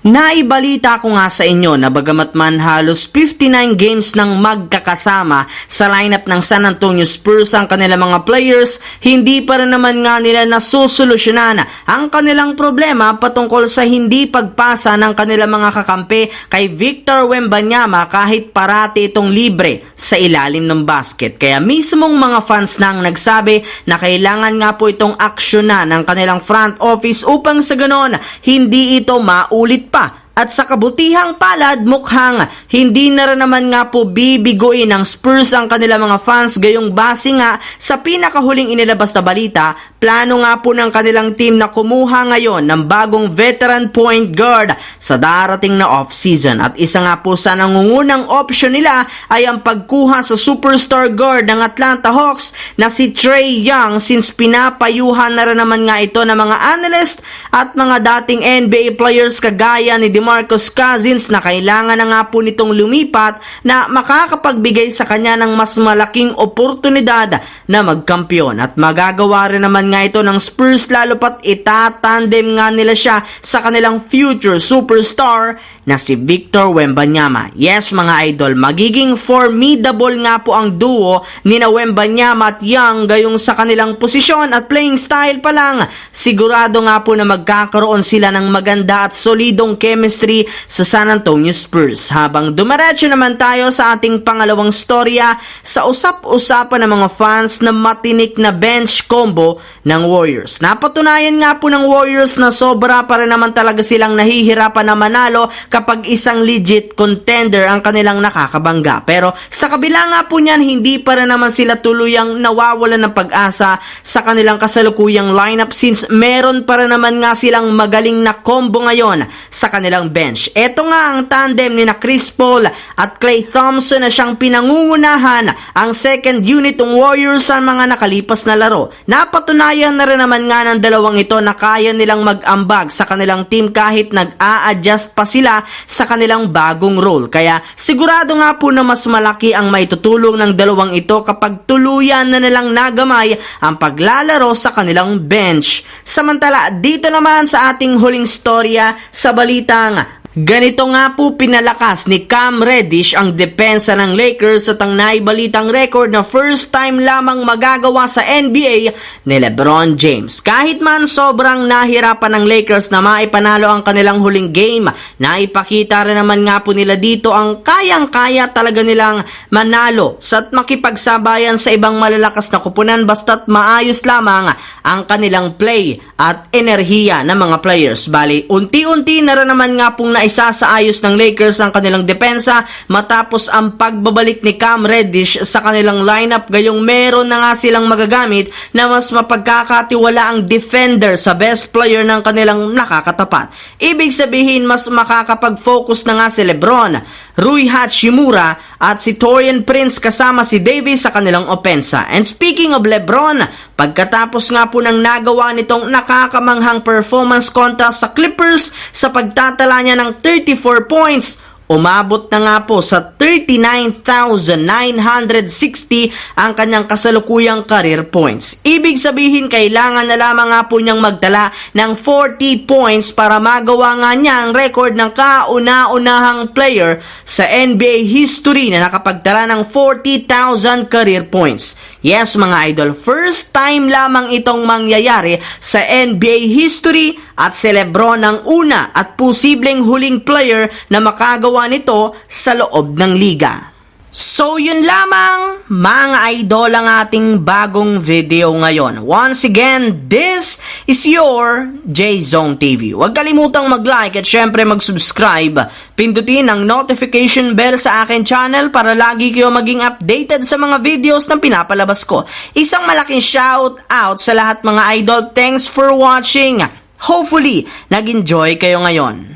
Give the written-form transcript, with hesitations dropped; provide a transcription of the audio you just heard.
Naibalita ko nga sa inyo na bagamat man halos 59 games nang magkakasama sa lineup ng San Antonio Spurs ang kanilang mga players, hindi pa rin naman nga nila nasusolusyonan ang kanilang problema patungkol sa hindi pagpasa ng kanilang mga kakampi kay Victor Wembanyama kahit parati itong libre sa ilalim ng basket. Kaya mismong mga fans nang nagsabi na kailangan nga po itong aksyonan ng kanilang front office upang sa ganon hindi ito maulit pa. At sa kabutihang palad, mukhang hindi na rin naman nga po bibiguin ng Spurs ang kanilang mga fans gayong base nga sa pinakahuling inilabas na balita. Plano nga po ng kanilang team na kumuha ngayon ng bagong veteran point guard sa darating na off-season. At isa nga po sa nangungunang option nila ay ang pagkuha sa superstar guard ng Atlanta Hawks na si Trae Young, since pinapayuhan na rin naman nga ito ng mga analyst at mga dating NBA players kagaya ni Marcus Cousins na kailangan na nga po nitong lumipat na makakapagbigay sa kanya ng mas malaking oportunidad na magkampiyon. At magagawa rin naman nga ito ng Spurs lalo pat itatandem nga nila siya sa kanilang future superstar na si Victor Wembanyama. Yes mga idol, magiging formidable nga po ang duo ni na Wembanyama at Young gayong sa kanilang posisyon at playing style pa lang. Sigurado nga po na magkakaroon sila ng maganda at solidong chemistry sa San Antonio Spurs. Habang dumiretso naman tayo sa ating pangalawang storya sa usap-usapan ng mga fans na matinik na bench combo ng Warriors. Napatunayan nga po ng Warriors na sobra pa rin naman talaga silang nahihirapan na manalo kapag isang legit contender ang kanilang nakakabangga. Pero sa kabila nga po niyan, hindi pa rin naman sila tuluyang nawawalan ng pag-asa sa kanilang kasalukuyang lineup since meron pa rin naman nga silang magaling na combo ngayon sa kanilang bench. Ito nga ang tandem ni na Chris Paul at Klay Thompson na siyang pinangungunahan ang second unit ng Warriors sa mga nakalipas na laro. Napatunayan na rin naman nga ng dalawang ito na kaya nilang mag-ambag sa kanilang team kahit nag-a-adjust pa sila sa kanilang bagong role. Kaya sigurado nga po na mas malaki ang maitutulong ng dalawang ito kapag tuluyan na nilang nagamay ang paglalaro sa kanilang bench. Samantala, dito naman sa ating huling storya sa balitang ganito nga po pinalakas ni Cam Reddish ang depensa ng Lakers at ang naibalitang record na first time lamang magagawa sa NBA ni LeBron James. Kahit man sobrang nahirapan ng Lakers na maipanalo ang kanilang huling game, naipakita rin naman nga po nila dito ang kayang-kaya talaga nilang manalo at makipagsabayan sa ibang malalakas na kupunan basta't maayos lamang ang kanilang play at enerhiya ng mga players. Bali, unti-unti na rin naman nga pong isa sa ayos ng Lakers ang kanilang depensa matapos ang pagbabalik ni Cam Reddish sa kanilang lineup gayong meron na nga silang magagamit na mas mapagkakatiwala ang defender sa best player ng kanilang nakakatapat. Ibig sabihin mas makakapag-focus na nga si LeBron, Rui Hachimura at si Taurean Prince kasama si Davis sa kanilang opensa. And speaking of LeBron, pagkatapos nga po ng nagawa nitong nakakamanghang performance contest sa Clippers sa pagtatala niya ng 34 points, umabot na nga po sa 39,960 ang kanyang kasalukuyang career points. Ibig sabihin, kailangan na lamang nga po niyang magtala ng 40 points para magawa nga niya ang record ng kauna-unahang player sa NBA history na nakapagtala ng 40,000 career points. Yes mga idol, first time lamang itong mangyayari sa NBA history at si LeBron ang una at posibleng huling player na makagawa nito sa loob ng liga. So yun lamang mga idol ang ating bagong video ngayon. Once again, this is your J-Zone TV. Huwag kalimutang mag-like at syempre mag-subscribe. Pindutin ang notification bell sa akin channel para lagi kayo maging updated sa mga videos na pinapalabas ko. Isang malaking shout out sa lahat mga idol. Thanks for watching. Hopefully, nag-enjoy kayo ngayon.